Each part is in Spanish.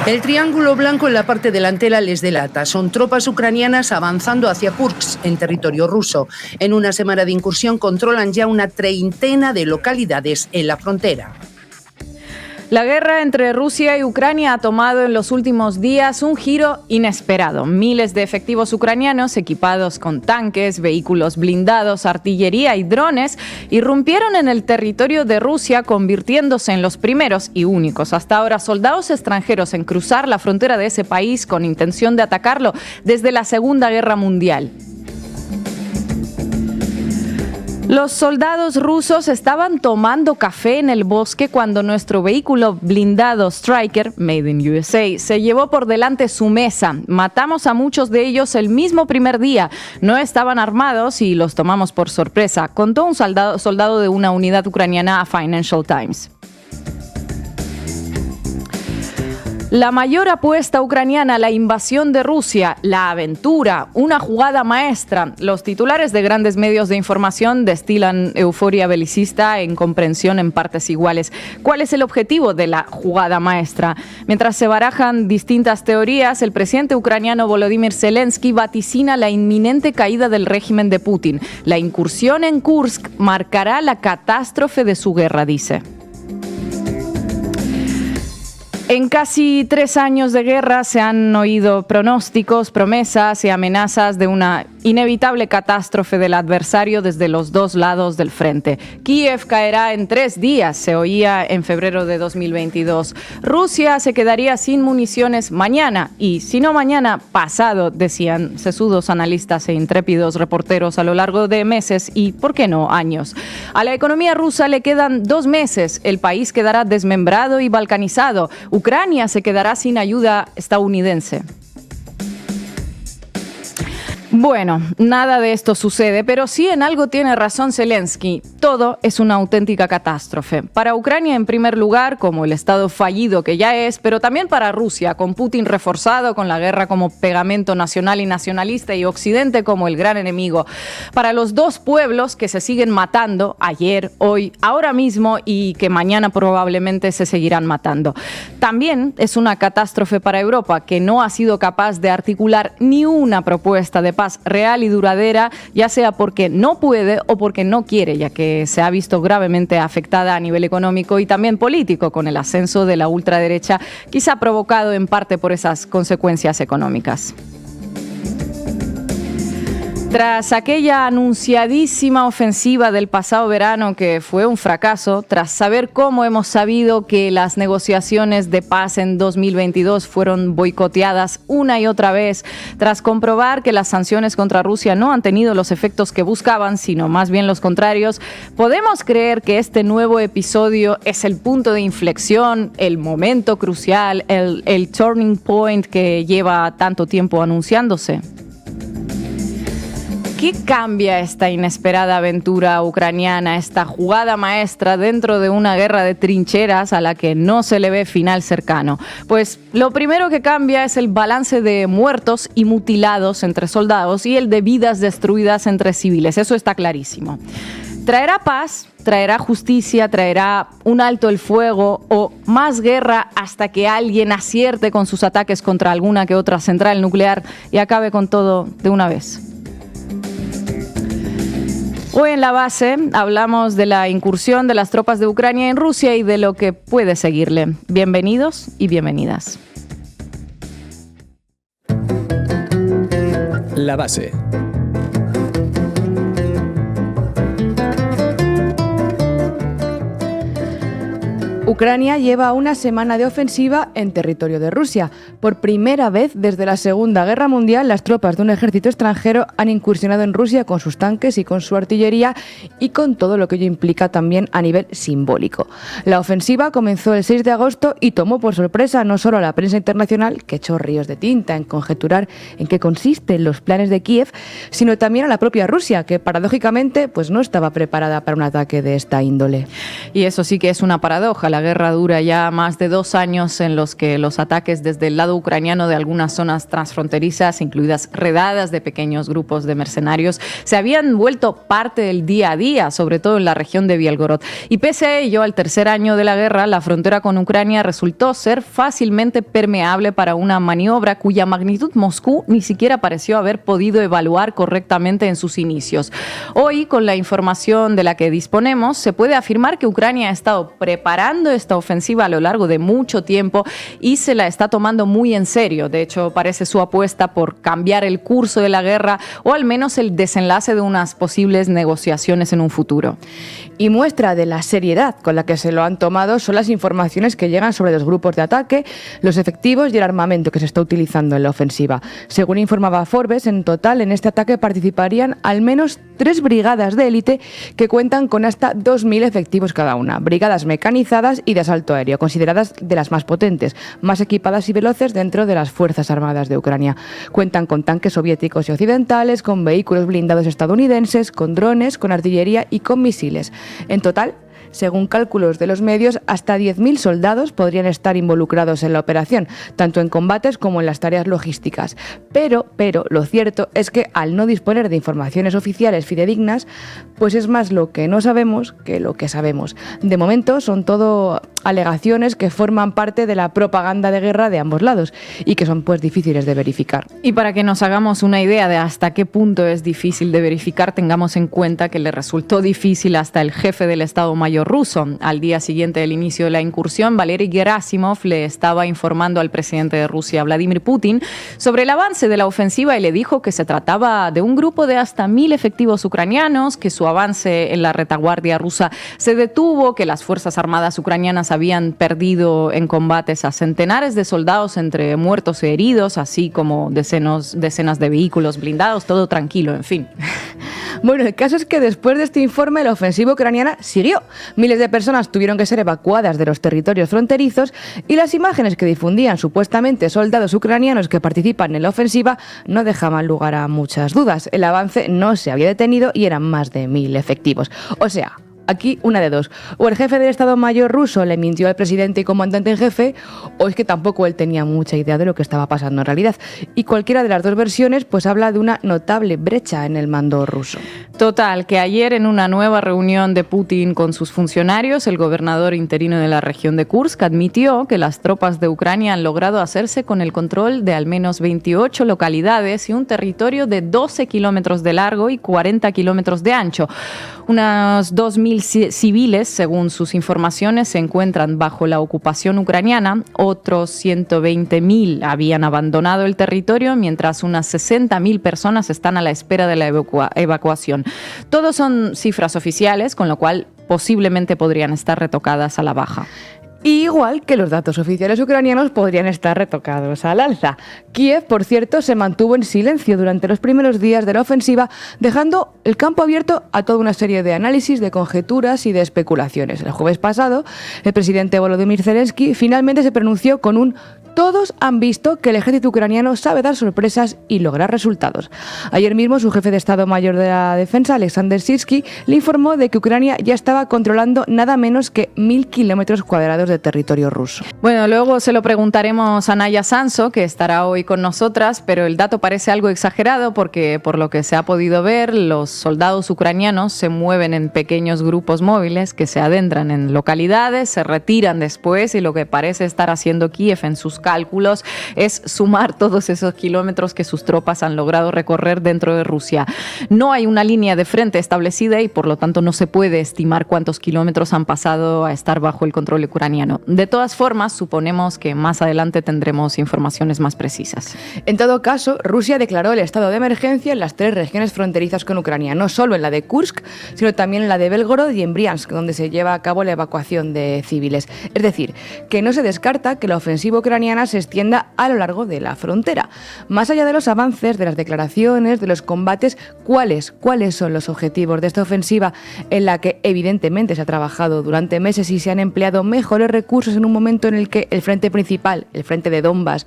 El triángulo blanco en la parte delantera les delata. Son tropas ucranianas avanzando hacia Kursk, en territorio ruso. En una semana de incursión controlan ya una treintena de localidades en la frontera. La guerra entre Rusia y Ucrania ha tomado en los últimos días un giro inesperado. Miles de efectivos ucranianos equipados con tanques, vehículos blindados, artillería y drones irrumpieron en el territorio de Rusia, convirtiéndose en los primeros y únicos hasta ahora soldados extranjeros en cruzar la frontera de ese país con intención de atacarlo desde la Segunda Guerra Mundial. Los soldados rusos estaban tomando café en el bosque cuando nuestro vehículo blindado Stryker, Made in USA, se llevó por delante su mesa. Matamos a muchos de ellos el mismo primer día. No estaban armados y los tomamos por sorpresa, contó un soldado de una unidad ucraniana a Financial Times. La mayor apuesta ucraniana, la invasión de Rusia, la aventura, una jugada maestra. Los titulares de grandes medios de información destilan euforia belicista en comprensión en partes iguales. ¿Cuál es el objetivo de la jugada maestra? Mientras se barajan distintas teorías, el presidente ucraniano Volodymyr Zelensky vaticina la inminente caída del régimen de Putin. La incursión en Kursk marcará la catástrofe de su guerra, dice. En casi 3 años de guerra se han oído pronósticos, promesas y amenazas de una inevitable catástrofe del adversario desde los dos lados del frente. Kiev caerá en 3 días, se oía en febrero de 2022. Rusia se quedaría sin municiones mañana y, si no mañana, pasado, decían sesudos analistas e intrépidos reporteros a lo largo de meses y, ¿por qué no, años? A la economía rusa le quedan 2 meses. El país quedará desmembrado y balcanizado. Ucrania se quedará sin ayuda estadounidense. Bueno, nada de esto sucede, pero sí en algo tiene razón Zelensky. Todo es una auténtica catástrofe. Para Ucrania en primer lugar, como el Estado fallido que ya es, pero también para Rusia, con Putin reforzado, con la guerra como pegamento nacional y nacionalista y Occidente como el gran enemigo. Para los dos pueblos que se siguen matando, ayer, hoy, ahora mismo y que mañana probablemente se seguirán matando. También es una catástrofe para Europa, que no ha sido capaz de articular ni una propuesta de paz real y duradera, ya sea porque no puede o porque no quiere, ya que se ha visto gravemente afectada a nivel económico y también político con el ascenso de la ultraderecha, quizá provocado en parte por esas consecuencias económicas. Tras aquella anunciadísima ofensiva del pasado verano que fue un fracaso, tras saber cómo hemos sabido que las negociaciones de paz en 2022 fueron boicoteadas una y otra vez, tras comprobar que las sanciones contra Rusia no han tenido los efectos que buscaban, sino más bien los contrarios, podemos creer que este nuevo episodio es el punto de inflexión, el momento crucial, el turning point que lleva tanto tiempo anunciándose. ¿Qué cambia esta inesperada aventura ucraniana, esta jugada maestra dentro de una guerra de trincheras a la que no se le ve final cercano? Pues lo primero que cambia es el balance de muertos y mutilados entre soldados y el de vidas destruidas entre civiles. Eso está clarísimo. ¿Traerá paz? ¿Traerá justicia? ¿Traerá un alto el fuego? ¿O más guerra hasta que alguien acierte con sus ataques contra alguna que otra central nuclear y acabe con todo de una vez? Hoy en La Base hablamos de la incursión de las tropas de Ucrania en Rusia y de lo que puede seguirle. Bienvenidos y bienvenidas. La Base. Ucrania lleva una semana de ofensiva en territorio de Rusia. Por primera vez desde la Segunda Guerra Mundial, las tropas de un ejército extranjero han incursionado en Rusia con sus tanques y con su artillería y con todo lo que ello implica también a nivel simbólico. La ofensiva comenzó el 6 de agosto y tomó por sorpresa no solo a la prensa internacional, que echó ríos de tinta en conjeturar en qué consisten los planes de Kiev, sino también a la propia Rusia, que paradójicamente pues no estaba preparada para un ataque de esta índole. Y eso sí que es una paradoja. La guerra dura ya más de 2 años en los que los ataques desde el lado ucraniano de algunas zonas transfronterizas, incluidas redadas de pequeños grupos de mercenarios, se habían vuelto parte del día a día, sobre todo en la región de Bielgorod. Y pese a ello, al tercer año de la guerra, la frontera con Ucrania resultó ser fácilmente permeable para una maniobra cuya magnitud Moscú ni siquiera pareció haber podido evaluar correctamente en sus inicios. Hoy, con la información de la que disponemos, se puede afirmar que Ucrania ha estado preparando esta ofensiva a lo largo de mucho tiempo y se la está tomando muy en serio. De hecho, parece su apuesta por cambiar el curso de la guerra o al menos el desenlace de unas posibles negociaciones en un futuro. Y muestra de la seriedad con la que se lo han tomado son las informaciones que llegan sobre los grupos de ataque, los efectivos y el armamento que se está utilizando en la ofensiva. Según informaba Forbes, en total en este ataque participarían al menos 3 brigadas de élite que cuentan con hasta 2.000 efectivos cada una. Brigadas mecanizadas y de asalto aéreo, consideradas de las más potentes, más equipadas y veloces dentro de las Fuerzas Armadas de Ucrania. Cuentan con tanques soviéticos y occidentales, con vehículos blindados estadounidenses, con drones, con artillería y con misiles. En total, según cálculos de los medios, hasta 10.000 soldados podrían estar involucrados en la operación, tanto en combates como en las tareas logísticas. Pero lo cierto es que al no disponer de informaciones oficiales fidedignas, pues es más lo que no sabemos que lo que sabemos. De momento son todo alegaciones que forman parte de la propaganda de guerra de ambos lados y que son pues difíciles de verificar. Y para que nos hagamos una idea de hasta qué punto es difícil de verificar, tengamos en cuenta que le resultó difícil hasta el jefe del Estado Mayor ruso. Al día siguiente del inicio de la incursión, Valery Gerasimov le estaba informando al presidente de Rusia, Vladimir Putin, sobre el avance de la ofensiva y le dijo que se trataba de un grupo de hasta 1.000 efectivos ucranianos, que su avance en la retaguardia rusa se detuvo, que las Fuerzas Armadas ucranianas habían perdido en combates a centenares de soldados entre muertos y heridos, así como decenas de vehículos blindados, todo tranquilo, en fin. Bueno, el caso es que después de este informe la ofensiva ucraniana siguió. Miles de personas tuvieron que ser evacuadas de los territorios fronterizos y las imágenes que difundían supuestamente soldados ucranianos que participan en la ofensiva no dejaban lugar a muchas dudas. El avance no se había detenido y eran más de 1.000 efectivos. O sea, aquí una de dos: o el jefe del Estado Mayor ruso le mintió al presidente y comandante en jefe, o es que tampoco él tenía mucha idea de lo que estaba pasando en realidad. Y cualquiera de las dos versiones pues habla de una notable brecha en el mando ruso. Total, que ayer en una nueva reunión de Putin con sus funcionarios, el gobernador interino de la región de Kursk admitió que las tropas de Ucrania han logrado hacerse con el control de al menos 28 localidades y un territorio de 12 kilómetros de largo y 40 kilómetros de ancho. Unos 2.000 civiles, según sus informaciones, se encuentran bajo la ocupación ucraniana. Otros 120.000 habían abandonado el territorio, mientras unas 60.000 personas están a la espera de la evacuación. Todos son cifras oficiales, con lo cual posiblemente podrían estar retocadas a la baja. Y igual que los datos oficiales ucranianos podrían estar retocados al alza. Kiev, por cierto, se mantuvo en silencio durante los primeros días de la ofensiva, dejando el campo abierto a toda una serie de análisis, de conjeturas y de especulaciones. El jueves pasado, el presidente Volodymyr Zelensky finalmente se pronunció con un "todos han visto que el ejército ucraniano sabe dar sorpresas y lograr resultados". Ayer mismo su jefe de Estado Mayor de la Defensa, Alexander Sirski, le informó de que Ucrania ya estaba controlando nada menos que 1.000 kilómetros cuadrados de territorio ruso. Bueno, luego se lo preguntaremos a Naya Sanso, que estará hoy con nosotras, pero el dato parece algo exagerado porque, por lo que se ha podido ver, los soldados ucranianos se mueven en pequeños grupos móviles que se adentran en localidades, se retiran después y lo que parece estar haciendo Kiev en sus cálculos es sumar todos esos kilómetros que sus tropas han logrado recorrer dentro de Rusia. No hay una línea de frente establecida y por lo tanto no se puede estimar cuántos kilómetros han pasado a estar bajo el control ucraniano. De todas formas, suponemos que más adelante tendremos informaciones más precisas. En todo caso, Rusia declaró el estado de emergencia en las 3 regiones fronterizas con Ucrania, no solo en la de Kursk, sino también en la de Belgorod y en Briansk, donde se lleva a cabo la evacuación de civiles. Es decir, que no se descarta que la ofensiva ucraniana se extienda a lo largo de la frontera. Más allá de los avances, de las declaraciones, de los combates, ¿cuáles son los objetivos de esta ofensiva en la que evidentemente se ha trabajado durante meses y se han empleado mejores recursos en un momento en el que el frente principal, el frente de Donbass,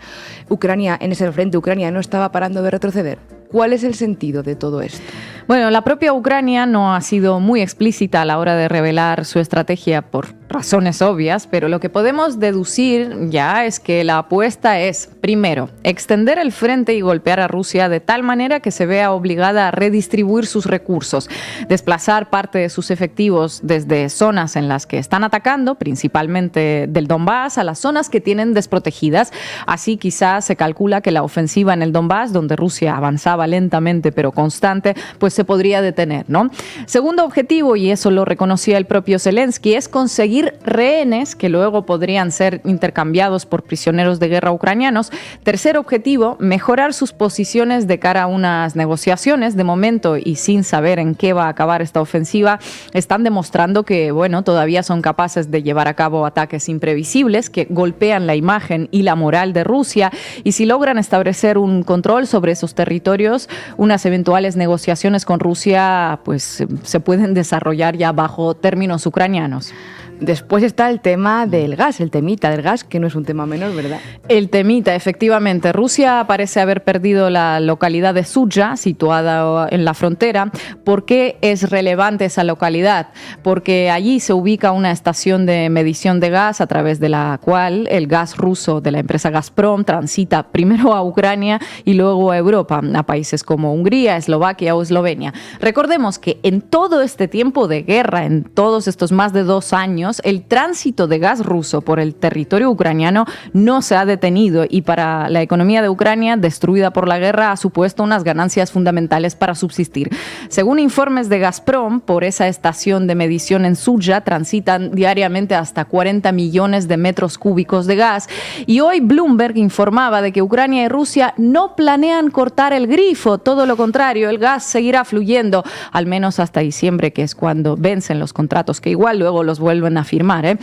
en ese frente Ucrania no estaba parando de retroceder? ¿Cuál es el sentido de todo esto? Bueno, la propia Ucrania no ha sido muy explícita a la hora de revelar su estrategia por razones obvias, pero lo que podemos deducir ya es que la apuesta es, primero, extender el frente y golpear a Rusia de tal manera que se vea obligada a redistribuir sus recursos, desplazar parte de sus efectivos desde zonas en las que están atacando, principalmente del Donbass, a las zonas que tienen desprotegidas. Así quizás se calcula que la ofensiva en el Donbass, donde Rusia avanzaba lentamente pero constante, pues se podría detener, ¿no? Segundo objetivo, y eso lo reconocía el propio Zelensky, es conseguir rehenes que luego podrían ser intercambiados por prisioneros de guerra ucranianos. Tercer objetivo, mejorar sus posiciones de cara a unas negociaciones. De momento, y sin saber en qué va a acabar esta ofensiva, están demostrando que, bueno, todavía son capaces de llevar a cabo ataques imprevisibles que golpean la imagen y la moral de Rusia, y si logran establecer un control sobre esos territorios, unas eventuales negociaciones con Rusia pues se pueden desarrollar ya bajo términos ucranianos. Después está el tema del gas, el temita del gas, que no es un tema menor, ¿verdad? El temita, efectivamente. Rusia parece haber perdido la localidad de Sudzha, situada en la frontera. ¿Por qué es relevante esa localidad? Porque allí se ubica una estación de medición de gas a través de la cual el gas ruso de la empresa Gazprom transita primero a Ucrania y luego a Europa, a países como Hungría, Eslovaquia o Eslovenia. Recordemos que en todo este tiempo de guerra, en todos estos más de 2 años, el tránsito de gas ruso por el territorio ucraniano no se ha detenido, y para la economía de Ucrania, destruida por la guerra, ha supuesto unas ganancias fundamentales para subsistir. Según informes de Gazprom, por esa estación de medición en Sudzha transitan diariamente hasta 40 millones de metros cúbicos de gas, y hoy Bloomberg informaba de que Ucrania y Rusia no planean cortar el grifo, todo lo contrario, el gas seguirá fluyendo, al menos hasta diciembre, que es cuando vencen los contratos, que igual luego los vuelven a firmar, ¿eh?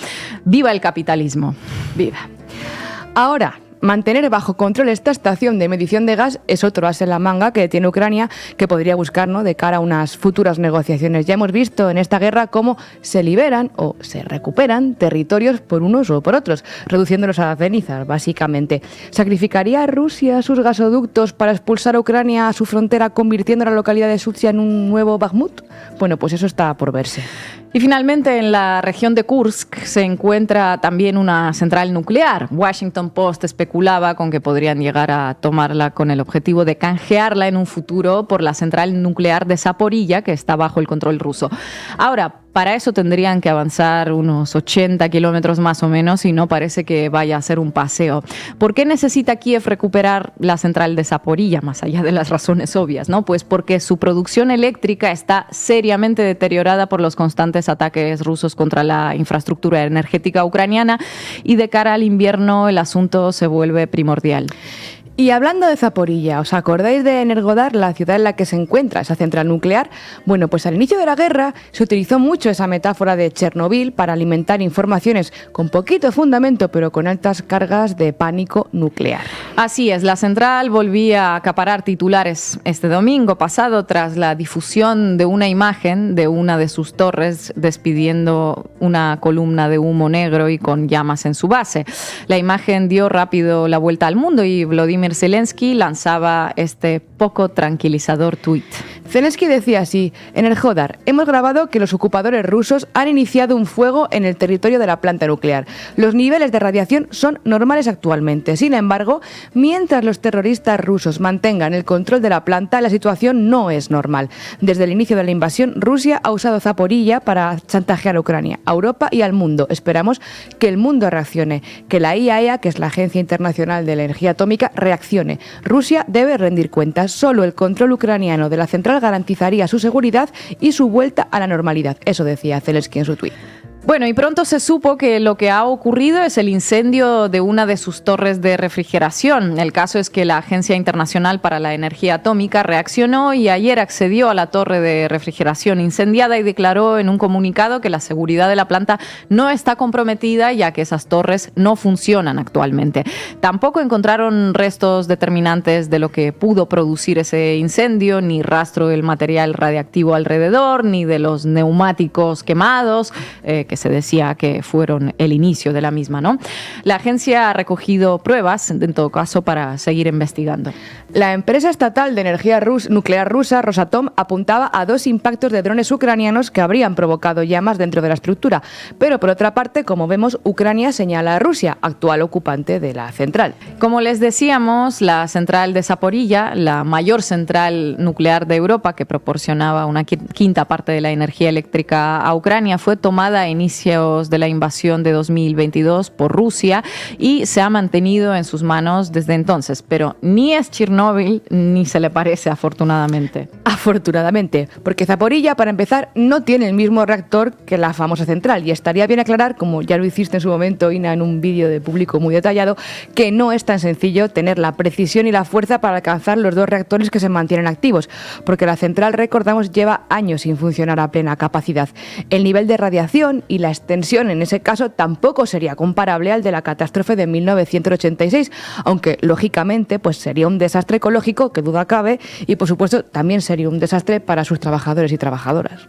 ¡Viva el capitalismo! ¡Viva! Ahora, mantener bajo control esta estación de medición de gas es otro as en la manga que tiene Ucrania, que podría buscar, ¿no?, de cara a unas futuras negociaciones. Ya hemos visto en esta guerra cómo se liberan o se recuperan territorios por unos o por otros, reduciéndolos a cenizas, básicamente. ¿Sacrificaría Rusia sus gasoductos para expulsar a Ucrania a su frontera, convirtiendo la localidad de Sudzha en un nuevo Bakhmut? Bueno, pues eso está por verse. Y finalmente, en la región de Kursk se encuentra también una central nuclear. Washington Post especulaba con que podrían llegar a tomarla con el objetivo de canjearla en un futuro por la central nuclear de Zaporilla, que está bajo el control ruso. Ahora, para eso tendrían que avanzar unos 80 kilómetros más o menos, y no parece que vaya a ser un paseo. ¿Por qué necesita Kiev recuperar la central de Zaporilla, más allá de las razones obvias, ¿no? Pues porque su producción eléctrica está seriamente deteriorada por los constantes ataques rusos contra la infraestructura energética ucraniana, y de cara al invierno el asunto se vuelve primordial. Y hablando de Zaporilla, ¿os acordáis de Energodar, la ciudad en la que se encuentra esa central nuclear? Bueno, pues al inicio de la guerra se utilizó mucho esa metáfora de Chernobyl para alimentar informaciones con poquito fundamento, pero con altas cargas de pánico nuclear. Así es, la central volvía a acaparar titulares este domingo pasado tras la difusión de una imagen de una de sus torres despidiendo una columna de humo negro y con llamas en su base. La imagen dio rápido la vuelta al mundo y Volodymyr Zelensky lanzaba este poco tranquilizador tuit. Zelensky decía así: en el Hodar hemos grabado que los ocupadores rusos han iniciado un fuego en el territorio de la planta nuclear. Los niveles de radiación son normales actualmente. Sin embargo, mientras los terroristas rusos mantengan el control de la planta, la situación no es normal. Desde el inicio de la invasión, Rusia ha usado Zaporilla para chantajear a Ucrania, a Europa y al mundo. Esperamos que el mundo reaccione, que la IAEA, que es la Agencia Internacional de la Energía Atómica, reaccione. Rusia debe rendir cuentas. Solo el control ucraniano de la central garantizaría su seguridad y su vuelta a la normalidad. Eso decía Zelensky en su tuit. Bueno, y pronto se supo que lo que ha ocurrido es el incendio de una de sus torres de refrigeración. El caso es que la Agencia Internacional para la Energía Atómica reaccionó y ayer accedió a la torre de refrigeración incendiada y declaró en un comunicado que la seguridad de la planta no está comprometida, ya que esas torres no funcionan actualmente. Tampoco encontraron restos determinantes de lo que pudo producir ese incendio, ni rastro del material radiactivo alrededor, ni de los neumáticos quemados, que que se decía que fueron el inicio de la misma, ¿no? La agencia ha recogido pruebas, en todo caso, para seguir investigando. La empresa estatal de energía nuclear rusa, Rosatom, apuntaba a 2 impactos de drones ucranianos que habrían provocado llamas dentro de la estructura. Pero, por otra parte, como vemos, Ucrania señala a Rusia, actual ocupante de la central. Como les decíamos, la central de Zaporilla, la mayor central nuclear de Europa, que proporcionaba una quinta parte de la energía eléctrica a Ucrania, fue tomada a inicios de la invasión de 2022 por Rusia y se ha mantenido en sus manos desde entonces. Pero ni es Chernóbil ni se le parece, afortunadamente. Afortunadamente, porque Zaporilla, para empezar, no tiene el mismo reactor que la famosa central. Y estaría bien aclarar, como ya lo hiciste en su momento, Ina, en un vídeo de público muy detallado, que no es tan sencillo tener la precisión y la fuerza para alcanzar los 2 reactores que se mantienen activos, porque la central, recordamos, lleva años sin funcionar a plena capacidad. El nivel de radiación y la extensión en ese caso tampoco sería comparable al de la catástrofe de 1986, aunque lógicamente pues sería un desastre ecológico, que duda cabe, y por supuesto también sería un desastre para sus trabajadores y trabajadoras.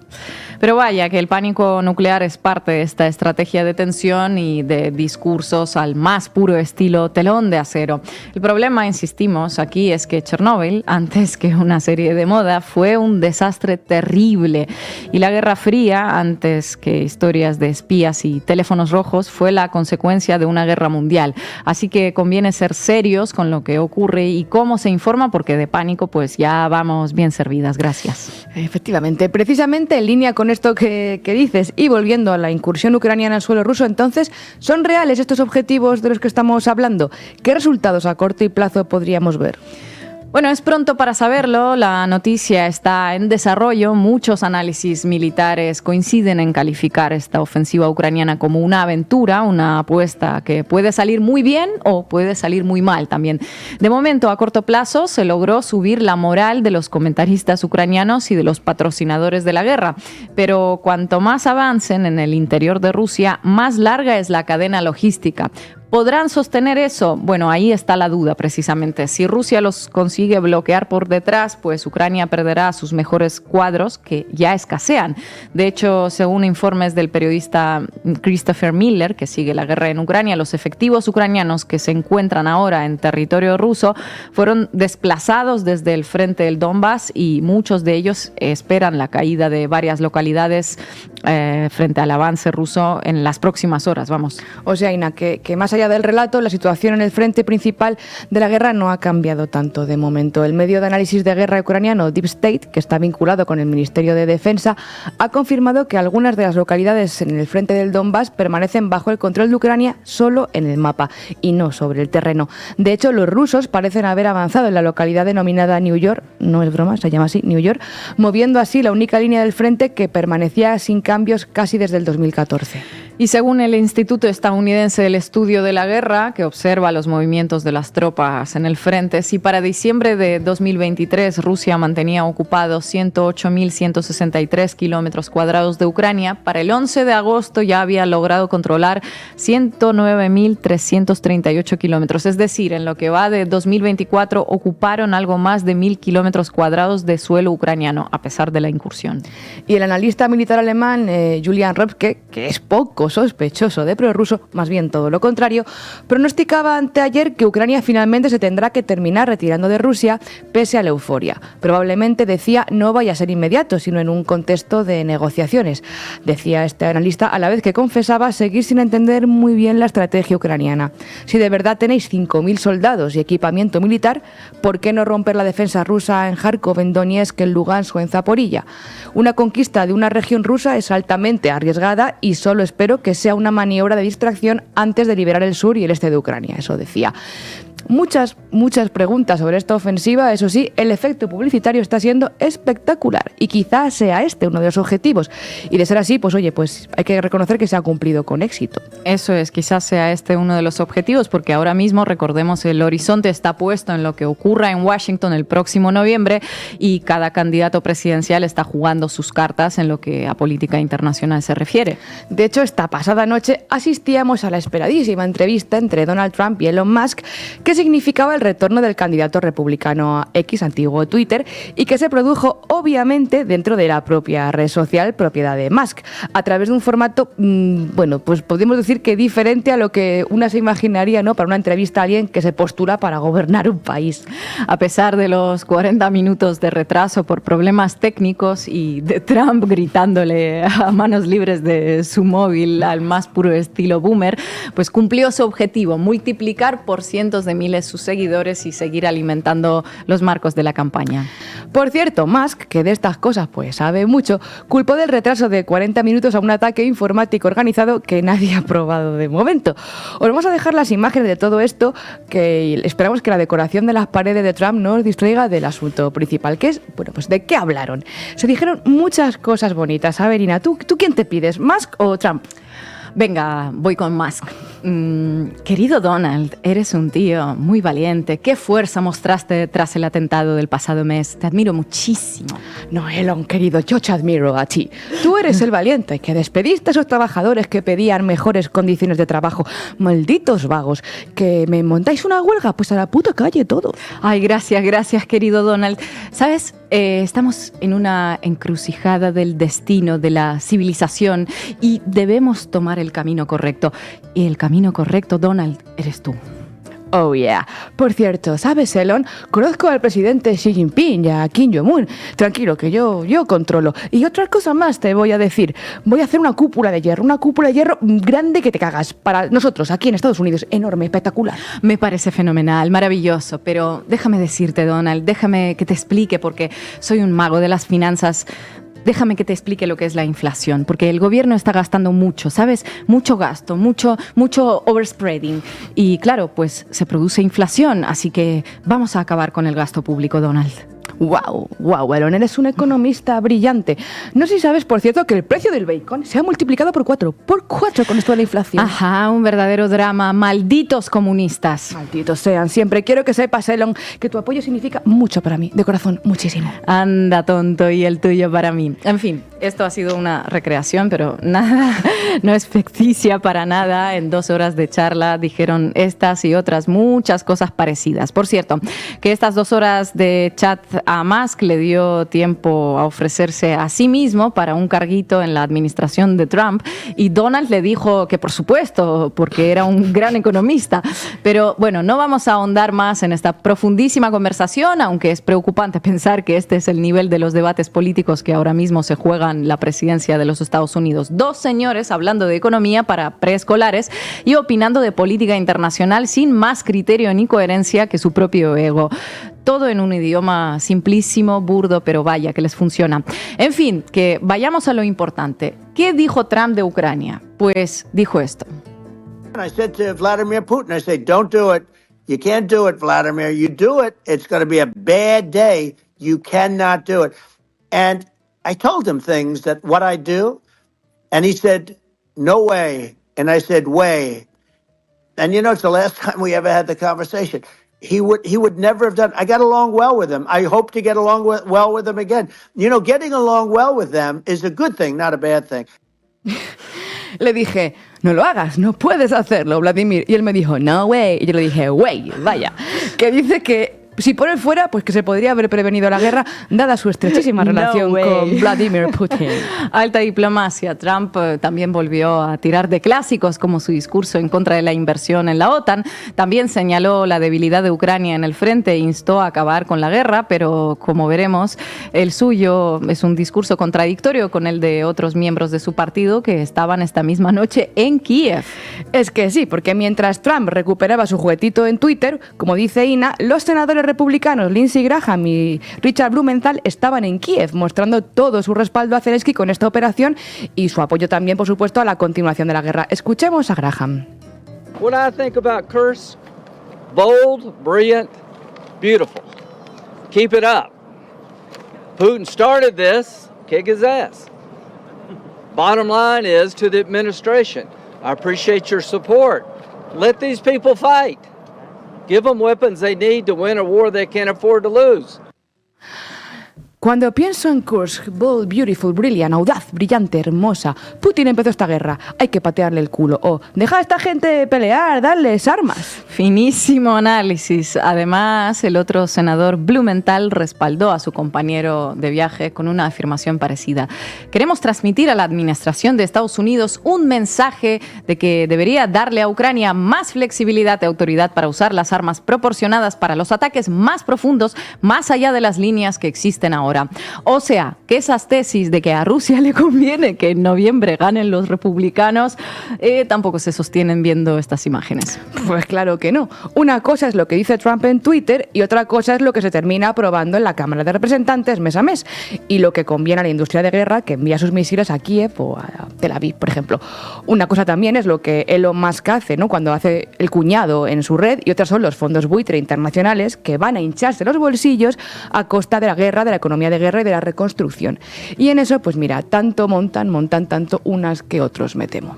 Pero vaya, que el pánico nuclear es parte de esta estrategia de tensión y de discursos al más puro estilo telón de acero. El problema, insistimos, aquí es que Chernóbil, antes que una serie de moda, fue un desastre terrible. Y la Guerra Fría, antes que historias de espías y teléfonos rojos, fue la consecuencia de una guerra mundial. Así que conviene ser serios con lo que ocurre y cómo se informa, porque de pánico pues ya vamos bien servidas. Gracias. Efectivamente, precisamente en línea con esto que dices y volviendo a la incursión ucraniana en suelo ruso, entonces, ¿son reales estos objetivos de los que estamos hablando? ¿Qué resultados a corto y plazo podríamos ver? Bueno, es pronto para saberlo, la noticia está en desarrollo, muchos análisis militares coinciden en calificar esta ofensiva ucraniana como una aventura, una apuesta que puede salir muy bien o puede salir muy mal también. De momento, a corto plazo, se logró subir la moral de los comentaristas ucranianos y de los patrocinadores de la guerra, pero cuanto más avancen en el interior de Rusia, más larga es la cadena logística. ¿Podrán sostener eso? Bueno, ahí está la duda precisamente. Si Rusia los consigue bloquear por detrás, pues Ucrania perderá sus mejores cuadros que ya escasean. De hecho, según informes del periodista Christopher Miller, que sigue la guerra en Ucrania, los efectivos ucranianos que se encuentran ahora en territorio ruso fueron desplazados desde el frente del Donbass y muchos de ellos esperan la caída de varias localidades frente al avance ruso en las próximas horas. Vamos. O sea, Ina, que más allá del relato, la situación en el frente principal de la guerra no ha cambiado tanto de momento. El medio de análisis de guerra ucraniano Deep State, que está vinculado con el Ministerio de Defensa, ha confirmado que algunas de las localidades en el frente del Donbass permanecen bajo el control de Ucrania solo en el mapa y no sobre el terreno. De hecho, los rusos parecen haber avanzado en la localidad denominada New York, no es broma, se llama así, New York, moviendo así la única línea del frente que permanecía sin cambios casi desde el 2014. Y según el Instituto Estadounidense del Estudio de la Guerra, que observa los movimientos de las tropas en el frente, si para diciembre de 2023 Rusia mantenía ocupados 108.163 kilómetros cuadrados de Ucrania, para el 11 de agosto ya había logrado controlar 109.338 kilómetros. Es decir, en lo que va de 2024 ocuparon algo más de 1.000 kilómetros cuadrados de suelo ucraniano, a pesar de la incursión. Y el analista militar alemán Julian Röpke, que es poco sospechoso de prorruso, más bien todo lo contrario, pronosticaba anteayer que Ucrania finalmente se tendrá que terminar retirando de Rusia pese a la euforia. Probablemente, decía, no vaya a ser inmediato, sino en un contexto de negociaciones. Decía este analista, a la vez que confesaba seguir sin entender muy bien la estrategia ucraniana. Si de verdad tenéis 5.000 soldados y equipamiento militar, ¿por qué no romper la defensa rusa en Kharkov, en Donetsk, en Lugansk o en Zaporilla? Una conquista de una región rusa es altamente arriesgada y solo espero que sea una maniobra de distracción antes de liberar el sur y el este de Ucrania, eso decía. Muchas preguntas sobre esta ofensiva. Eso sí, el efecto publicitario está siendo espectacular y quizás sea este uno de los objetivos. Y de ser así, pues oye, pues hay que reconocer que se ha cumplido con éxito. Eso es, quizás sea este uno de los objetivos, porque ahora mismo, recordemos, el horizonte está puesto en lo que ocurra en Washington el próximo noviembre y cada candidato presidencial está jugando sus cartas en lo que a política internacional se refiere. De hecho, esta pasada noche asistíamos a la esperadísima entrevista entre Donald Trump y Elon Musk, que significaba el retorno del candidato republicano a X, antiguo Twitter, y que se produjo obviamente dentro de la propia red social propiedad de Musk, a través de un formato, bueno, pues podemos decir que diferente a lo que una se imaginaría, ¿no?, para una entrevista a alguien que se postula para gobernar un país. A pesar de los 40 minutos de retraso por problemas técnicos y de Trump gritándole a manos libres de su móvil al más puro estilo boomer, pues cumplió su objetivo, multiplicar por cientos de miles sus seguidores y seguir alimentando los marcos de la campaña. Por cierto, Musk, que de estas cosas pues sabe mucho, culpó del retraso de 40 minutos a un ataque informático organizado que nadie ha probado de momento. Os vamos a dejar las imágenes de todo esto, que esperamos que la decoración de las paredes de Trump no os distraiga del asunto principal, que es, bueno, pues ¿de qué hablaron? Se dijeron muchas cosas bonitas. A ver, Ina, ¿tú quién te pides, Musk o Trump? Venga, voy con Musk. Querido Donald, eres un tío muy valiente. ¿Qué fuerza mostraste tras el atentado del pasado mes? Te admiro muchísimo. No, Elon, querido, yo te admiro a ti. Tú eres el valiente que despediste a esos trabajadores que pedían mejores condiciones de trabajo. Malditos vagos, que me montáis una huelga, pues a la puta calle todo. Ay, gracias, querido Donald. ¿Sabes? Estamos en una encrucijada del destino, de la civilización, y debemos tomar el camino correcto. Y el camino correcto, Donald, eres tú. Oh, yeah. Por cierto, ¿sabes, Elon? Conozco al presidente Xi Jinping y a Kim Jong-un. Tranquilo, que yo controlo. Y otra cosa más te voy a decir. Voy a hacer una cúpula de hierro grande que te cagas. Para nosotros, aquí en Estados Unidos. Enorme, espectacular. Me parece fenomenal, maravilloso. Pero déjame decirte, Donald, déjame que te explique, porque soy un mago de las finanzas. Déjame que te explique lo que es la inflación, porque el gobierno está gastando mucho, ¿sabes? Mucho gasto, mucho overspreading. Y claro, pues se produce inflación, así que vamos a acabar con el gasto público, Donald. Wow, Elon, eres un economista brillante. No sé si sabes, por cierto, que el precio del bacon se ha multiplicado por 4 con esto de la inflación. Ajá, un verdadero drama. Malditos comunistas. Malditos sean. Siempre quiero que sepas, Elon, que tu apoyo significa mucho para mí, de corazón, muchísimo. Anda, tonto, y el tuyo para mí. En fin, esto ha sido una recreación, pero nada, no es ficticia para nada. En 2 horas de charla dijeron estas y otras muchas cosas parecidas. Por cierto, que estas 2 horas de chat a Musk le dio tiempo a ofrecerse a sí mismo para un carguito en la administración de Trump, y Donald le dijo que por supuesto, porque era un gran economista. Pero bueno, no vamos a ahondar más en esta profundísima conversación, aunque es preocupante pensar que este es el nivel de los debates políticos que ahora mismo se juegan la presidencia de los Estados Unidos. 2 señores hablando de economía para preescolares y opinando de política internacional sin más criterio ni coherencia que su propio ego. Todo en un idioma simplísimo, burdo, pero vaya, que les funciona. En fin, que vayamos a lo importante. ¿Qué dijo Trump de Ucrania? Pues dijo esto. I said to Vladimir Putin, I said, don't do it. You can't do it, Vladimir. You do it, it's going to be a bad day. You cannot do it. And I told him things that what I do, and he said, no way. And I said, way. And you know, it's the last time we ever had the conversation. He would never have done. I got along well with him. I hope to get along well with him again. You know, getting along well with them is a good thing, not a bad thing. Le dije, no lo hagas, no puedes hacerlo, Vladimir. Y él me dijo, no way. Y yo le dije, way, vaya. Que dice que si por él fuera, pues que se podría haber prevenido la guerra, dada su estrechísima relación con Vladimir Putin. Alta diplomacia. Trump también volvió a tirar de clásicos, como su discurso en contra de la inversión en la OTAN. También señaló la debilidad de Ucrania en el frente e instó a acabar con la guerra, pero como veremos, el suyo es un discurso contradictorio con el de otros miembros de su partido que estaban esta misma noche en Kiev. Es que sí, porque mientras Trump recuperaba su juguetito en Twitter, como dice Ina, los senadores republicanos Lindsey Graham y Richard Blumenthal estaban en Kiev, mostrando todo su respaldo a Zelensky con esta operación y su apoyo también, por supuesto, a la continuación de la guerra. Escuchemos a Graham. What I think about Kursk, bold, brilliant, beautiful. Keep it up. Putin started this, kick his ass. Bottom line is to the administration, I appreciate your support. Let these people fight. Give them weapons they need to win a war they can't afford to lose. Cuando pienso en Kursk, bold, beautiful, brilliant, audaz, brillante, hermosa, Putin empezó esta guerra, hay que patearle el culo, o deja a esta gente pelear, darles armas. Finísimo análisis. Además, el otro senador Blumenthal respaldó a su compañero de viaje con una afirmación parecida. Queremos transmitir a la administración de Estados Unidos un mensaje de que debería darle a Ucrania más flexibilidad y autoridad para usar las armas proporcionadas para los ataques más profundos, más allá de las líneas que existen ahora. O sea, que esas tesis de que a Rusia le conviene que en noviembre ganen los republicanos, tampoco se sostienen viendo estas imágenes. Pues claro que no. Una cosa es lo que dice Trump en Twitter y otra cosa es lo que se termina aprobando en la Cámara de Representantes mes a mes. Y lo que conviene a la industria de guerra que envía sus misiles a Kiev o a Tel Aviv, por ejemplo. Una cosa también es lo que Elon Musk hace, ¿no?, cuando hace el cuñado en su red, y otras son los fondos buitre internacionales que van a hincharse los bolsillos a costa de la guerra, de la economía de guerra y de la reconstrucción. Y en eso, pues mira, tanto montan tanto unas que otros, me temo.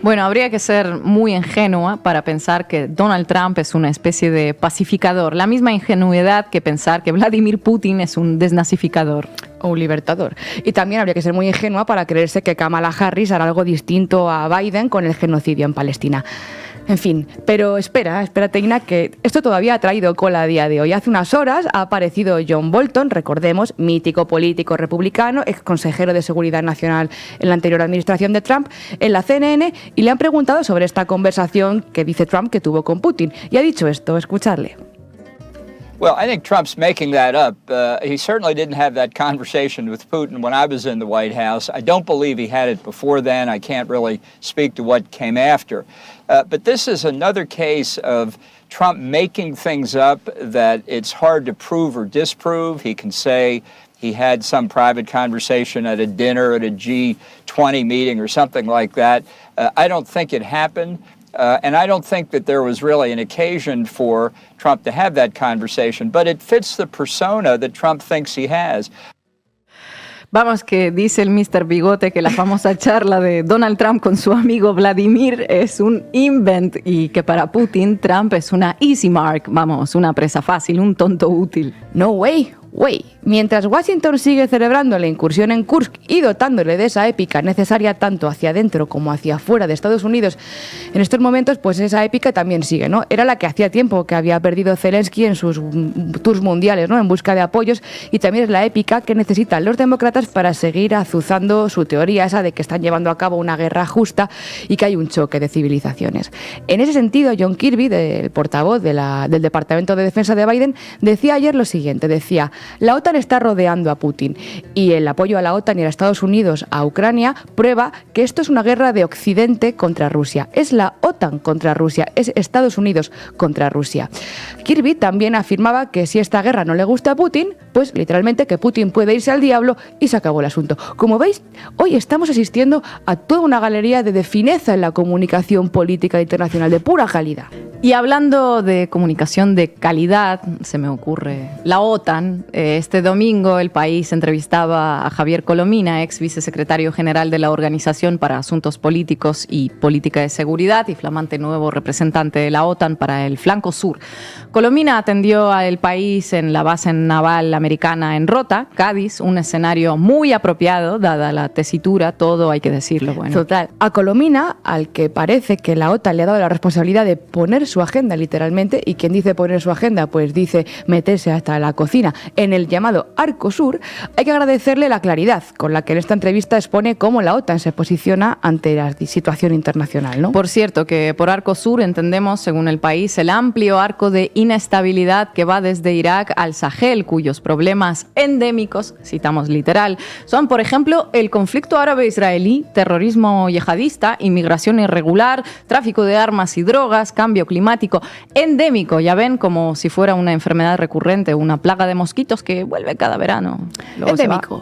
Bueno, habría que ser muy ingenua para pensar que Donald Trump es una especie de pacificador. La misma ingenuidad que pensar que Vladimir Putin es un desnazificador. O un libertador. Y también habría que ser muy ingenua para creerse que Kamala Harris hará algo distinto a Biden con el genocidio en Palestina. En fin, pero espérate, Ina, que esto todavía ha traído cola a día de hoy. Hace unas horas ha aparecido John Bolton, recordemos, mítico político republicano, ex consejero de Seguridad Nacional en la anterior administración de Trump, en la CNN, y le han preguntado sobre esta conversación que dice Trump que tuvo con Putin. Y ha dicho esto, escuchadle. Well, I think Trump's making that up. He certainly didn't have that conversation with Putin when I was in the White House. I don't believe he had it before then. I can't really speak to what came after. But this is another case of Trump making things up that it's hard to prove or disprove. He can say he had some private conversation at a dinner at a G20 meeting or something like that. I don't think it happened. And I don't think that there was really an occasion for Trump to have that conversation, but it fits the persona that Trump thinks he has. Vamos, que dice el Mr. Bigote que la famosa charla de Donald Trump con su amigo Vladimir es un invent y que para Putin Trump es una easy mark, vamos, una presa fácil, un tonto útil. No way. Mientras Washington sigue celebrando la incursión en Kursk y dotándole de esa épica necesaria tanto hacia adentro como hacia afuera de Estados Unidos, en estos momentos pues esa épica también sigue, ¿no? Era la que hacía tiempo que había perdido Zelensky en sus tours mundiales, ¿no?, en busca de apoyos, y también es la épica que necesitan los demócratas para seguir azuzando su teoría esa de que están llevando a cabo una guerra justa y que hay un choque de civilizaciones. En ese sentido, John Kirby, el portavoz del Departamento de Defensa de Biden, decía ayer lo siguiente, decía: la OTAN está rodeando a Putin y el apoyo a la OTAN y a Estados Unidos a Ucrania prueba que esto es una guerra de Occidente contra Rusia. Es la OTAN contra Rusia, es Estados Unidos contra Rusia. Kirby también afirmaba que si esta guerra no le gusta a Putin, pues literalmente que Putin puede irse al diablo y se acabó el asunto. Como veis, hoy estamos asistiendo a toda una galería de fineza en la comunicación política internacional de pura calidad. Y hablando de comunicación de calidad, se me ocurre la OTAN. Este domingo el País entrevistaba a Javier Colomina, ex vicesecretario general de la Organización para Asuntos Políticos y Política de Seguridad y flamante nuevo representante de la OTAN para el flanco sur. Colomina atendió al País en la base naval americana en Rota, Cádiz, un escenario muy apropiado, dada la tesitura, todo hay que decirlo. Bueno. Total. A Colomina, al que parece que la OTAN le ha dado la responsabilidad de poner su agenda literalmente, y quien dice poner su agenda, pues dice meterse hasta la cocina en el llamado Arco Sur, hay que agradecerle la claridad con la que en esta entrevista expone cómo la OTAN se posiciona ante la situación internacional, ¿no? Por cierto, que por Arco Sur entendemos, según el País, el amplio arco de inestabilidad que va desde Irak al Sahel, cuyos problemas endémicos, citamos literal, son, por ejemplo, el conflicto árabe-israelí, terrorismo yihadista, inmigración irregular, tráfico de armas y drogas, cambio climático, endémico, ya ven, como si fuera una enfermedad recurrente, una plaga de mosquitos que vuelve cada verano.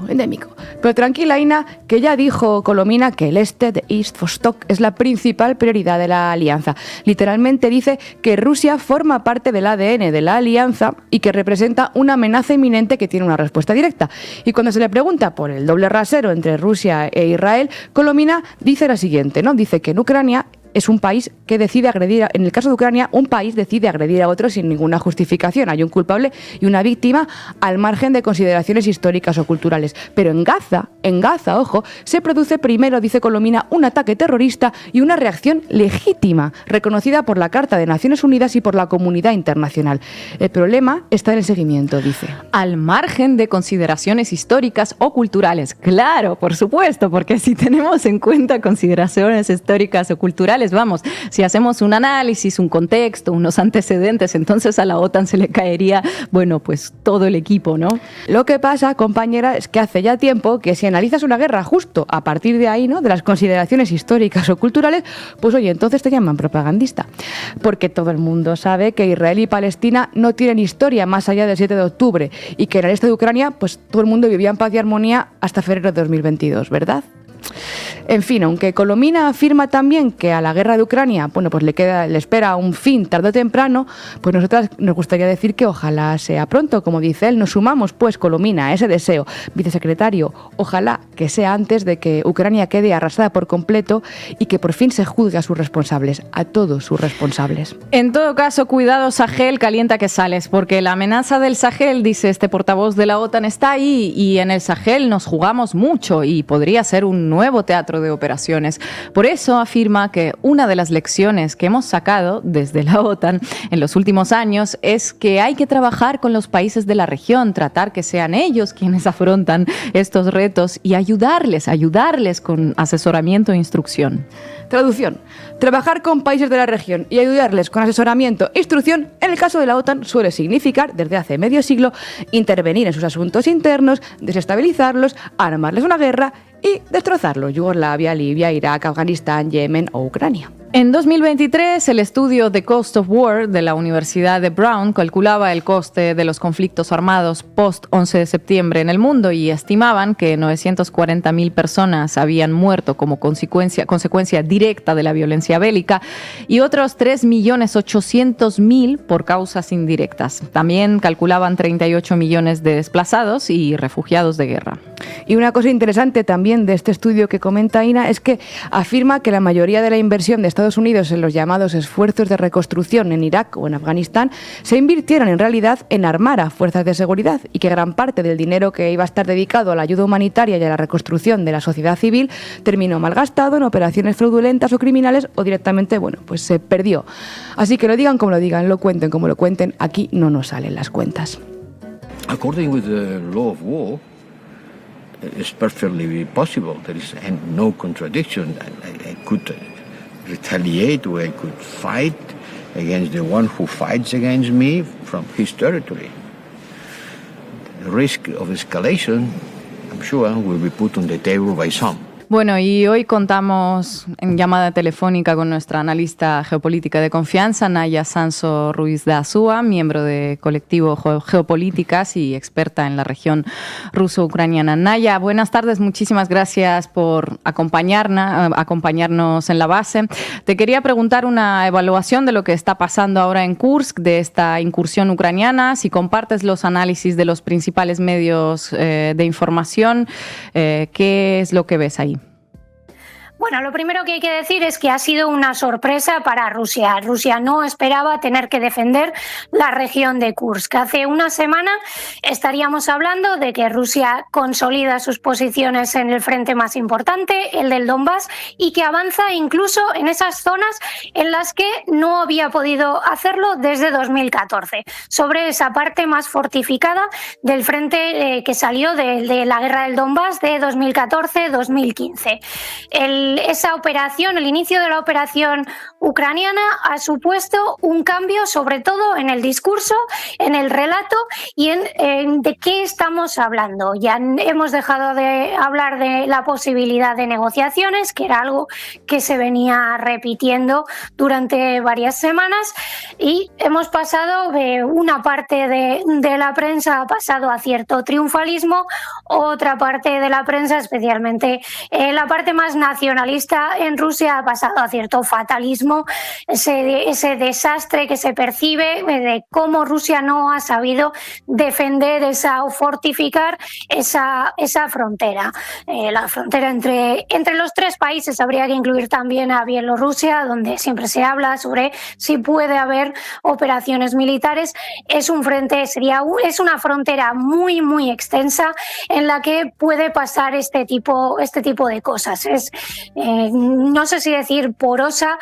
Endémico. Pero tranquila, Ina, que ya dijo Colomina que el este de East Vostok es la principal prioridad de la alianza. Literalmente dice que Rusia forma parte del ADN de la alianza y que representa una amenaza inminente que tiene una respuesta directa. Y cuando se le pregunta por el doble rasero entre Rusia e Israel, Colomina dice lo siguiente, ¿no? Dice que en Ucrania es un país que decide agredir, en el caso de Ucrania, un país decide agredir a otro sin ninguna justificación. Hay un culpable y una víctima al margen de consideraciones históricas o culturales. Pero en Gaza, ojo, se produce primero, dice Colomina, un ataque terrorista y una reacción legítima, reconocida por la Carta de Naciones Unidas y por la comunidad internacional. El problema está en el seguimiento, dice. Al margen de consideraciones históricas o culturales. Claro, por supuesto, porque si tenemos en cuenta consideraciones históricas o culturales, vamos, si hacemos un análisis, un contexto, unos antecedentes, entonces a la OTAN se le caería, bueno, pues todo el equipo, ¿no? Lo que pasa, compañera, es que hace ya tiempo que si analizas una guerra justo a partir de ahí, ¿no?, de las consideraciones históricas o culturales, pues oye, entonces te llaman propagandista. Porque todo el mundo sabe que Israel y Palestina no tienen historia más allá del 7 de octubre y que en el este de Ucrania, pues todo el mundo vivía en paz y armonía hasta febrero de 2022, ¿verdad? En fin, aunque Colomina afirma también que a la guerra de Ucrania, bueno, pues le espera un fin tarde o temprano, pues nosotras nos gustaría decir que ojalá sea pronto, como dice él. Nos sumamos, pues, Colomina, a ese deseo. Vicesecretario, ojalá que sea antes de que Ucrania quede arrasada por completo y que por fin se juzgue a sus responsables, a todos sus responsables. En todo caso, cuidado, Sahel, calienta que sales, porque la amenaza del Sahel, dice este portavoz de la OTAN, está ahí, y en el Sahel nos jugamos mucho y podría ser un nuevo teatro de operaciones. Por eso afirma que una de las lecciones que hemos sacado desde la OTAN en los últimos años es que hay que trabajar con los países de la región, tratar que sean ellos quienes afrontan estos retos y ayudarles con asesoramiento e instrucción. Traducción. Trabajar con países de la región y ayudarles con asesoramiento e instrucción, en el caso de la OTAN, suele significar, desde hace medio siglo, intervenir en sus asuntos internos, desestabilizarlos, armarles una guerra y destrozarlos: Yugoslavia, Libia, Irak, Afganistán, Yemen o Ucrania. En 2023, el estudio The Cost of War de la Universidad de Brown calculaba el coste de los conflictos armados post-11 de septiembre en el mundo y estimaban que 940.000 personas habían muerto como consecuencia directa de la violencia bélica y otros 3.800.000 por causas indirectas. También calculaban 38 millones de desplazados y refugiados de guerra. Y una cosa interesante también de este estudio que comenta Ina es que afirma que la mayoría de la inversión de Estados Unidos en los llamados esfuerzos de reconstrucción en Irak o en Afganistán se invirtieron en realidad en armar a fuerzas de seguridad y que gran parte del dinero que iba a estar dedicado a la ayuda humanitaria y a la reconstrucción de la sociedad civil terminó malgastado en operaciones fraudulentas o criminales o directamente, bueno, pues se perdió. Así que lo digan como lo digan, lo cuenten como lo cuenten, aquí no nos salen las cuentas. According with the law of war, it's perfectly possible. There is no contradiction. I could retaliate or I could fight against the one who fights against me from his territory. The risk of escalation, I'm sure, will be put on the table by some. Bueno, y hoy contamos en llamada telefónica con nuestra analista geopolítica de confianza, Naya Sanso Ruiz de Azúa, miembro de Colectivo Geopolíticas y experta en la región ruso-ucraniana. Naya, buenas tardes, muchísimas gracias por acompañarnos en la base. Te quería preguntar una evaluación de lo que está pasando ahora en Kursk, de esta incursión ucraniana, si compartes los análisis de los principales medios de información, ¿qué es lo que ves ahí? Bueno, lo primero que hay que decir es que ha sido una sorpresa para Rusia. Rusia no esperaba tener que defender la región de Kursk. Hace una semana estaríamos hablando de que Rusia consolida sus posiciones en el frente más importante, el del Donbass, y que avanza incluso en esas zonas en las que no había podido hacerlo desde 2014, sobre esa parte más fortificada del frente que salió de la guerra del Donbass de 2014-2015. Esa operación, el inicio de la operación ucraniana ha supuesto un cambio sobre todo en el discurso, en el relato y en de qué estamos hablando. Ya hemos dejado de hablar de la posibilidad de negociaciones, que era algo que se venía repitiendo durante varias semanas, y hemos pasado de una parte de la prensa ha pasado a cierto triunfalismo, otra parte de la prensa, especialmente la parte más nacionalista, nacionalista en Rusia ha pasado a cierto fatalismo, ese desastre que se percibe de cómo Rusia no ha sabido defender o fortificar esa frontera. La frontera entre los tres países, habría que incluir también a Bielorrusia, donde siempre se habla sobre si puede haber operaciones militares. Es una frontera muy, muy extensa en la que puede pasar este tipo de cosas. No sé si decir porosa,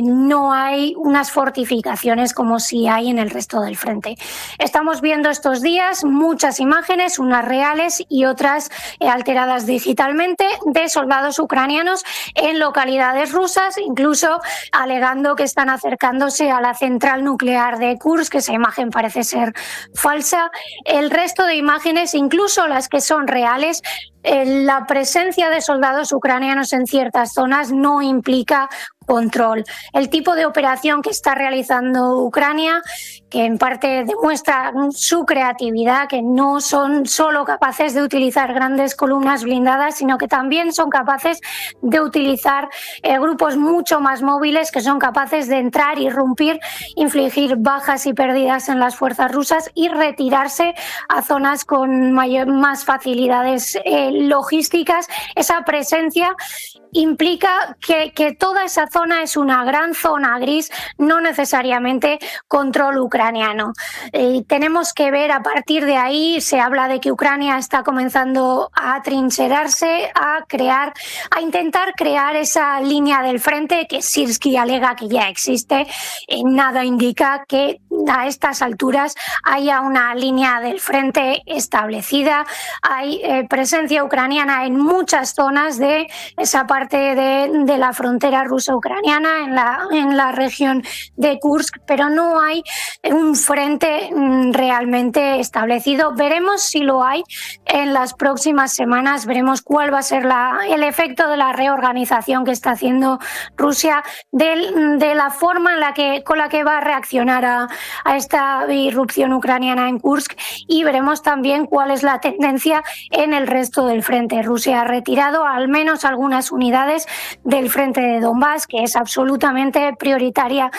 no hay unas fortificaciones como si hay en el resto del frente. Estamos viendo estos días muchas imágenes, unas reales y otras alteradas digitalmente, de soldados ucranianos en localidades rusas, incluso alegando que están acercándose a la central nuclear de Kursk, que esa imagen parece ser falsa. El resto de imágenes, incluso las que son reales, la presencia de soldados ucranianos en ciertas zonas no implica control. El tipo de operación que está realizando Ucrania, que en parte demuestra su creatividad, que no son solo capaces de utilizar grandes columnas blindadas, sino que también son capaces de utilizar grupos mucho más móviles, que son capaces de entrar, irrumpir, infligir bajas y pérdidas en las fuerzas rusas y retirarse a zonas con más facilidades logísticas. Esa presencia implica que toda esa zona es una gran zona gris, no necesariamente control ucraniano. Tenemos que ver a partir de ahí. Se habla de que Ucrania está comenzando a atrincherarse, a intentar crear esa línea del frente que Syrskyi alega que ya existe. Nada indica que a estas alturas haya una línea del frente establecida. Hay presencia ucraniana en muchas zonas de esa parte de la frontera ruso-ucraniana, en la región de Kursk, pero no hay un frente realmente establecido. Veremos si lo hay en las próximas semanas, veremos cuál va a ser el efecto de la reorganización que está haciendo Rusia, de la forma con la que va a reaccionar a esta irrupción ucraniana en Kursk, y veremos también cuál es la tendencia en el resto del frente. Rusia ha retirado al menos algunas unidades del frente de Donbass, que es absolutamente prioritario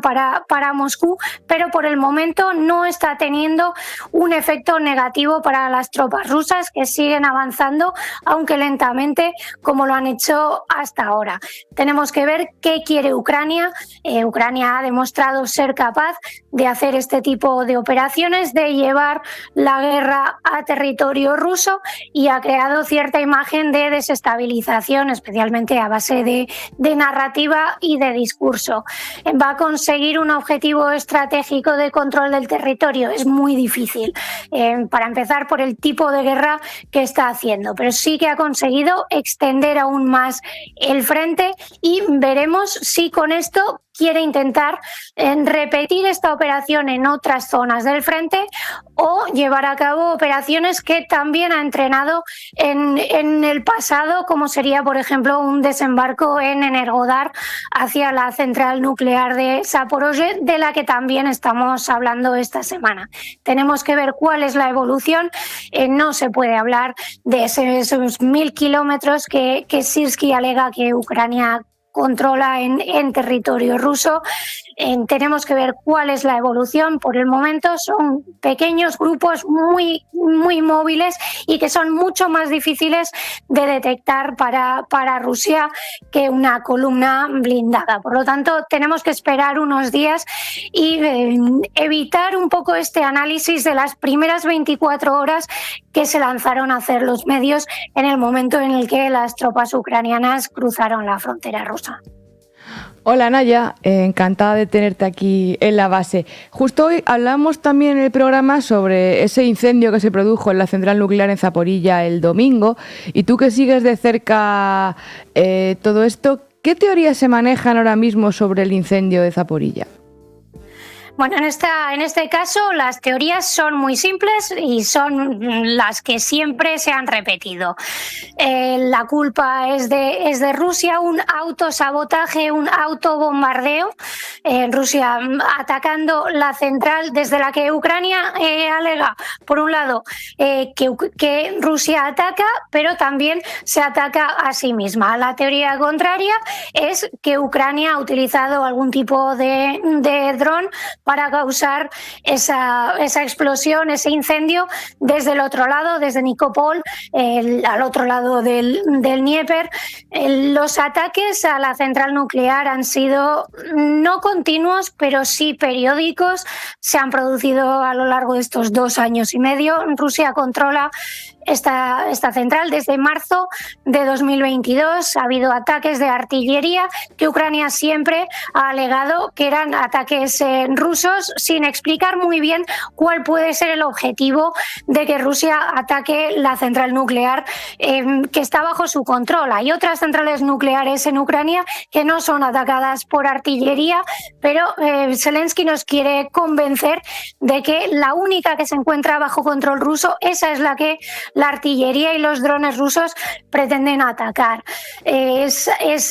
para Moscú, pero por el momento no está teniendo un efecto negativo para las tropas rusas, que siguen avanzando, aunque lentamente, como lo han hecho hasta ahora. Tenemos que ver qué quiere Ucrania. Ucrania ha demostrado ser capaz de hacer este tipo de operaciones, de llevar la guerra a territorio ruso, y ha creado cierta imagen de desestabilización, especialmente a base de narrativa y de discurso. ¿Va a conseguir un objetivo estratégico de control del territorio? Es muy difícil, para empezar por el tipo de guerra que está haciendo, pero sí que ha conseguido extender aún más el frente, y veremos si con esto quiere intentar repetir esta operación en otras zonas del frente, o llevar a cabo operaciones que también ha entrenado en el pasado, como sería, por ejemplo, un desembarco en Energodar hacia la central nuclear de Zaporozhye, de la que también estamos hablando esta semana. Tenemos que ver cuál es la evolución. No se puede hablar de esos 1.000 kilómetros que Syrskyi alega que Ucrania controla en territorio ruso. Tenemos que ver cuál es la evolución. Por el momento son pequeños grupos muy, muy móviles, y que son mucho más difíciles de detectar para Rusia que una columna blindada. Por lo tanto, tenemos que esperar unos días y evitar un poco este análisis de las primeras 24 horas que se lanzaron a hacer los medios en el momento en el que las tropas ucranianas cruzaron la frontera rusa. Hola Naya, encantada de tenerte aquí en la base. Justo hoy hablamos también en el programa sobre ese incendio que se produjo en la central nuclear en Zaporilla el domingo, y tú que sigues de cerca todo esto, ¿qué teorías se manejan ahora mismo sobre el incendio de Zaporilla? Bueno, en este caso las teorías son muy simples y son las que siempre se han repetido. La culpa es de Rusia, un autosabotaje, un autobombardeo. Rusia atacando la central desde la que Ucrania alega, por un lado, que Rusia ataca, pero también se ataca a sí misma. La teoría contraria es que Ucrania ha utilizado algún tipo de dron para causar esa explosión, ese incendio desde el otro lado, desde Nikopol, al otro lado del Dnieper. Los ataques a la central nuclear han sido no continuos, pero sí periódicos. Se han producido a lo largo de estos 2 años y medio. Rusia controla esta central desde marzo de 2022. Ha habido ataques de artillería que Ucrania siempre ha alegado que eran ataques rusos, sin explicar muy bien cuál puede ser el objetivo de que Rusia ataque la central nuclear que está bajo su control. Hay otras centrales nucleares en Ucrania que no son atacadas por artillería, pero Zelensky nos quiere convencer de que la única que se encuentra bajo control ruso, esa es la que la artillería y los drones rusos pretenden atacar. Es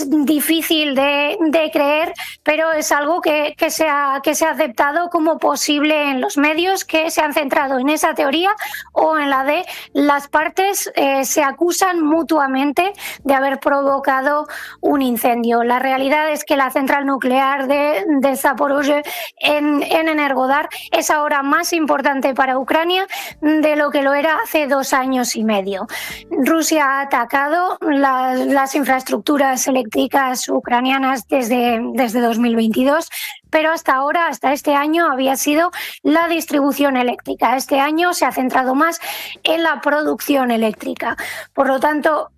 difícil de creer, pero es algo que se ha aceptado como posible en los medios, que se han centrado en esa teoría o en la de las partes se acusan mutuamente de haber provocado un incendio. La realidad es que la central nuclear de Zaporozhye en Energodar es ahora más importante para Ucrania de lo que lo era hace 2 años y medio. Rusia ha atacado las infraestructuras eléctricas ucranianas desde 2022, pero hasta ahora, hasta este año, había sido la distribución eléctrica. Este año se ha centrado más en la producción eléctrica. Por lo tanto,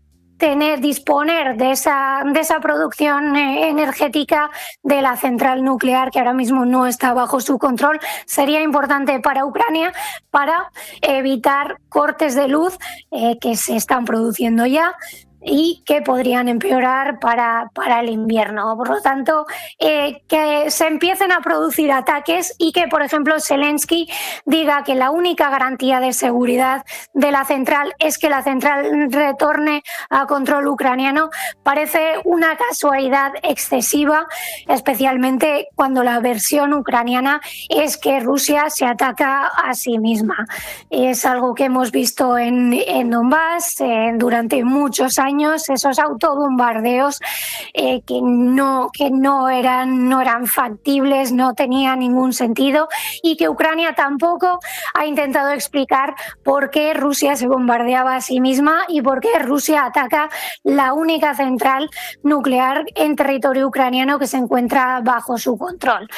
disponer de esa producción energética de la central nuclear, que ahora mismo no está bajo su control, sería importante para Ucrania para evitar cortes de luz que se están produciendo ya y que podrían empeorar para el invierno. Por lo tanto, que se empiecen a producir ataques y que, por ejemplo, Zelensky diga que la única garantía de seguridad de la central es que la central retorne a control ucraniano, parece una casualidad excesiva, especialmente cuando la versión ucraniana es que Rusia se ataca a sí misma. Es algo que hemos visto en Donbass durante muchos años, esos autobombardeos que no eran factibles, no tenían ningún sentido, y que Ucrania tampoco ha intentado explicar por qué Rusia se bombardeaba a sí misma y por qué Rusia ataca la única central nuclear en territorio ucraniano que se encuentra bajo su control.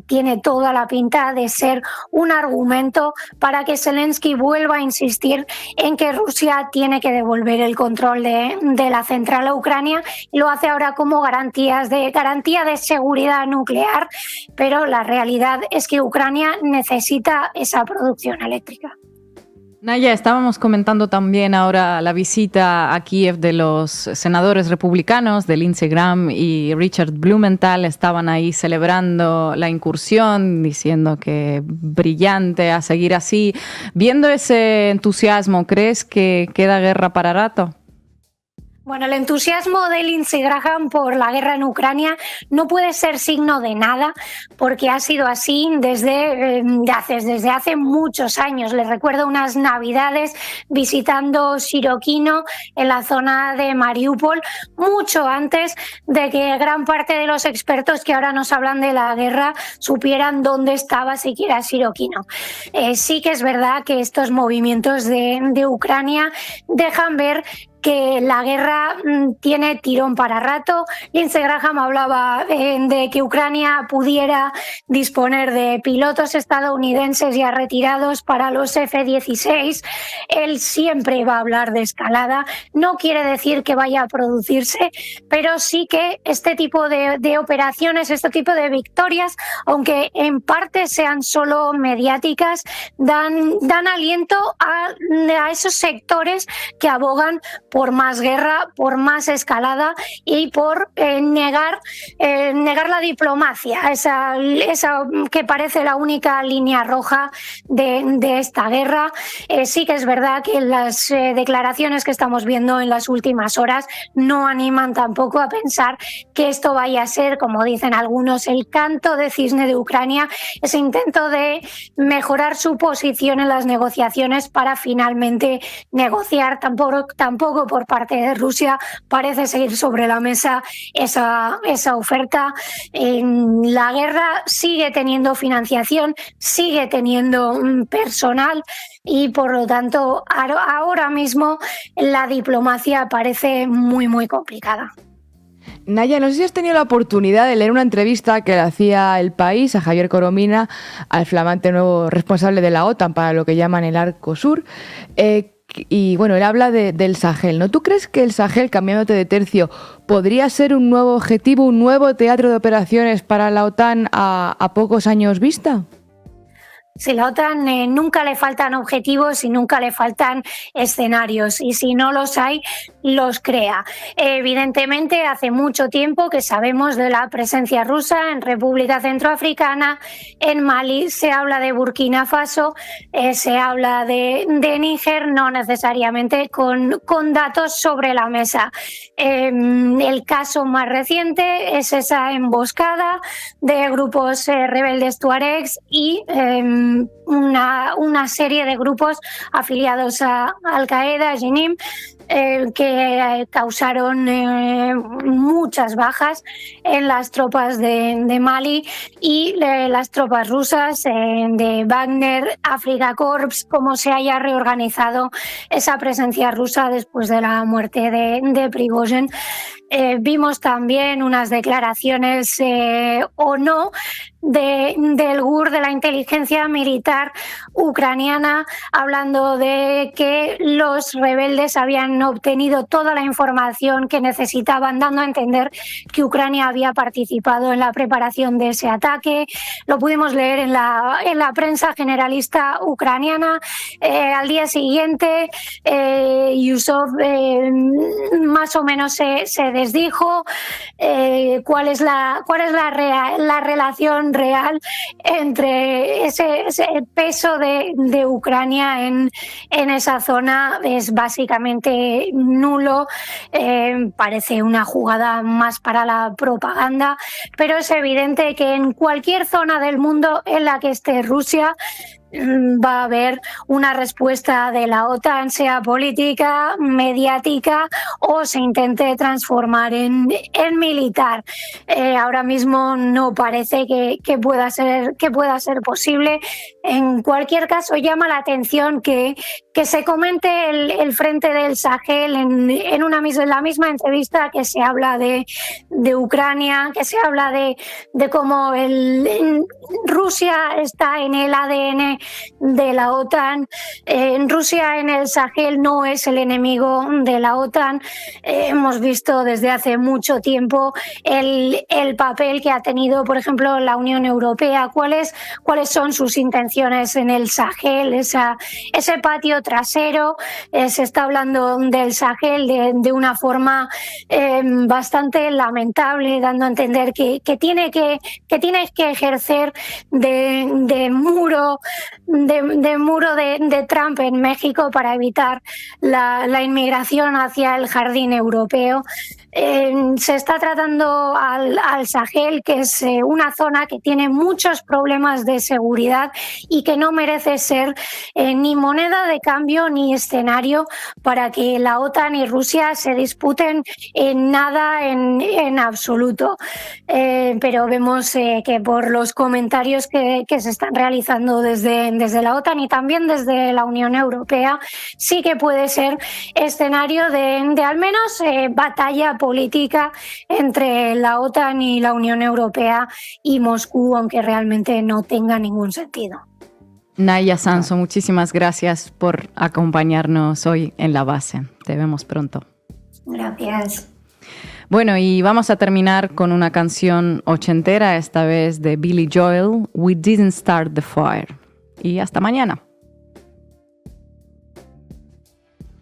Tiene toda la pinta de ser un argumento para que Zelensky vuelva a insistir en que Rusia tiene que devolver el control de la central a Ucrania, y lo hace ahora como garantía de seguridad nuclear, pero la realidad es que Ucrania necesita esa producción eléctrica. Naya, estábamos comentando también ahora la visita a Kiev de los senadores republicanos, de Lindsey Graham y Richard Blumenthal. Estaban ahí celebrando la incursión, diciendo que brillante, a seguir así. Viendo ese entusiasmo, ¿crees que queda guerra para rato? Bueno, el entusiasmo de Lindsey Graham por la guerra en Ucrania no puede ser signo de nada, porque ha sido así desde hace muchos años. Les recuerdo unas navidades visitando Shirokino en la zona de Mariupol, mucho antes de que gran parte de los expertos que ahora nos hablan de la guerra supieran dónde estaba siquiera Shirokino. Sí que es verdad que estos movimientos de Ucrania dejan ver que la guerra tiene tirón para rato. Lindsey Graham hablaba de que Ucrania pudiera disponer de pilotos estadounidenses ya retirados para los F-16. Él siempre va a hablar de escalada. No quiere decir que vaya a producirse, pero sí que este tipo de operaciones, este tipo de victorias, aunque en parte sean solo mediáticas, dan aliento a esos sectores que abogan por más guerra, por más escalada y por negar la diplomacia, esa que parece la única línea roja de esta guerra. Sí que es verdad que las declaraciones que estamos viendo en las últimas horas no animan tampoco a pensar que esto vaya a ser, como dicen algunos, el canto de cisne de Ucrania, ese intento de mejorar su posición en las negociaciones para finalmente negociar. Tampoco por parte de Rusia parece seguir sobre la mesa esa oferta. La guerra sigue teniendo financiación, sigue teniendo personal y por lo tanto ahora mismo la diplomacia parece muy, muy complicada. Naya, no sé si has tenido la oportunidad de leer una entrevista que le hacía El País a Javier Coromina, al flamante nuevo responsable de la OTAN para lo que llaman el Arco Sur. Y bueno, él habla del Sahel, ¿no? ¿Tú crees que el Sahel, cambiándote de tercio, podría ser un nuevo objetivo, un nuevo teatro de operaciones para la OTAN a pocos años vista? Si la OTAN nunca le faltan objetivos y nunca le faltan escenarios, y si no los hay, los crea. Evidentemente, hace mucho tiempo que sabemos de la presencia rusa en República Centroafricana, en Mali, se habla de Burkina Faso, se habla de Níger, no necesariamente con datos sobre la mesa. El caso más reciente es esa emboscada de grupos rebeldes tuaregs y una serie de grupos afiliados a Al-Qaeda, Jenim, que causaron muchas bajas en las tropas de Mali y las tropas rusas de Wagner, Afrika Korps, como se haya reorganizado esa presencia rusa después de la muerte de Prigozhin. Vimos también unas declaraciones o no del GUR, de la inteligencia militar ucraniana, hablando de que los rebeldes habían obtenido toda la información que necesitaban, dando a entender que Ucrania había participado en la preparación de ese ataque. Lo pudimos leer en la prensa generalista ucraniana. Al día siguiente, Yusuf más o menos se desdijo. ¿Cuál es la relación real entre ese peso de Ucrania en esa zona? Es básicamente nulo. Parece una jugada más para la propaganda, pero es evidente que en cualquier zona del mundo en la que esté Rusia va a haber una respuesta de la OTAN, sea política, mediática o se intente transformar en militar. Ahora mismo no parece que pueda ser posible. En cualquier caso, llama la atención que se comente el frente del Sahel en la misma entrevista que se habla de Ucrania, que se habla de cómo Rusia está en el ADN de la OTAN. Rusia en el Sahel no es el enemigo de la OTAN. Hemos visto desde hace mucho tiempo el papel que ha tenido, por ejemplo, la Unión Europea. ¿Cuáles son sus intenciones en el Sahel? Ese patio trasero. Se está hablando del Sahel de una forma bastante lamentable, dando a entender que tiene que ejercer de muro de Trump en México para evitar la inmigración hacia el jardín europeo. Se está tratando al Sahel, que es una zona que tiene muchos problemas de seguridad y que no merece ser ni moneda de cambio ni escenario para que la OTAN y Rusia se disputen en nada en absoluto. Pero vemos que por los comentarios que se están realizando desde la OTAN y también desde la Unión Europea, sí que puede ser escenario de al menos batalla política entre la OTAN y la Unión Europea y Moscú, aunque realmente no tenga ningún sentido. Naya Sanso, muchísimas gracias por acompañarnos hoy en La Base. Te vemos pronto. Gracias. Bueno, y vamos a terminar con una canción ochentera, esta vez de Billy Joel, We Didn't Start the Fire. Y hasta mañana.